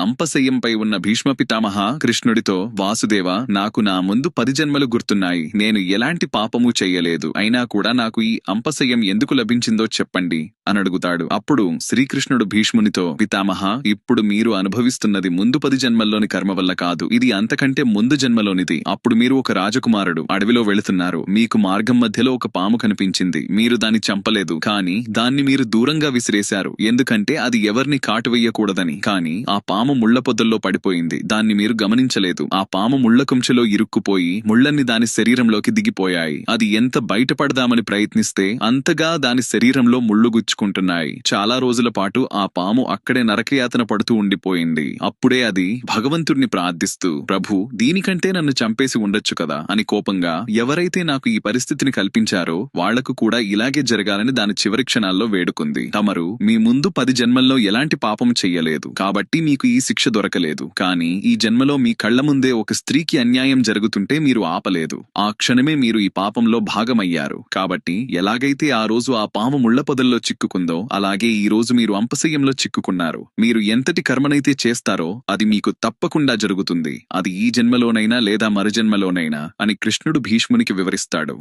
అంపశయ్యంపై ఉన్న భీష్మ పితామహ కృష్ణుడితో, వాసుదేవ, నాకు నా ముందు 10 జన్మలు గుర్తున్నాయి. నేను ఎలాంటి పాపమూ చెయ్యలేదు. అయినా కూడా నాకు ఈ అంపశయ్యం ఎందుకు లభించిందో చెప్పండి అనడుగుతాడు. అప్పుడు శ్రీకృష్ణుడు భీష్మునితో, పితామహ, ఇప్పుడు మీరు అనుభవిస్తున్నది ముందు 10 జన్మల్లోని కర్మ వల్ల కాదు. ఇది అంతకంటే ముందు జన్మలోనిది. అప్పుడు మీరు ఒక రాజకుమారుడు, అడవిలో వెళుతున్నారు. మీకు మార్గం మధ్యలో ఒక పాము కనిపించింది. మీరు దాన్ని చంపలేదు, కానీ దాన్ని మీరు దూరంగా విసిరేశారు. ఎందుకంటే అది ఎవరిని కాటువేయకూడదని. కానీ ఆ పాము ముళ్ల పొదల్లో పడిపోయింది. దాన్ని మీరు గమనించలేదు. ఆ పాము ముళ్ల కుంచెలో ఇరుక్కుపోయి ముళ్లన్నీ దాని శరీరంలోకి దిగిపోయాయి. అది ఎంత బయటపడదామని ప్రయత్నిస్తే అంతగా దాని శరీరంలో ముళ్ళు గుచ్చుకుంటున్నాయి. చాలా రోజుల పాటు ఆ పాము అక్కడే నరకయాతన పడుతూ ఉండిపోయింది. అప్పుడే అది భగవంతుడిని ప్రార్థిస్తూ, ప్రభు, దీనికంటే నన్ను చంపేసి ఉండొచ్చు కదా అని కోపంగా, ఎవరైతే నాకు ఈ పరిస్థితిని కల్పించారో వాళ్లకు కూడా ఇలాగే జరగాలని దాని చివరి క్షణాల్లో వేడుకుంది. తమరు మీ ముందు 10 జన్మల్లో ఎలాంటి పాపం చెయ్యలేదు, కాబట్టి మీకు ఈ శిక్ష దొరకలేదు. కానీ ఈ జన్మలో మీ కళ్ల ముందే ఒక స్త్రీకి అన్యాయం జరుగుతుంటే మీరు ఆపలేదు. ఆ క్షణమే మీరు ఈ పాపంలో భాగమయ్యారు. కాబట్టి ఎలాగైతే ఆ రోజు ఆ పాము ముళ్ల పొదల్లో చిక్కుకుందో అలాగే ఈ రోజు మీరు అంపశయ్యంలో చిక్కుకున్నారు. మీరు ఎంతటి కర్మనైతే చేస్తారో అది మీకు తప్పకుండా జరుగుతుంది. అది ఈ జన్మలోనైనా లేదా మరుజన్మలోనైనా అని కృష్ణుడు భీష్మునికి వివరిస్తాడు.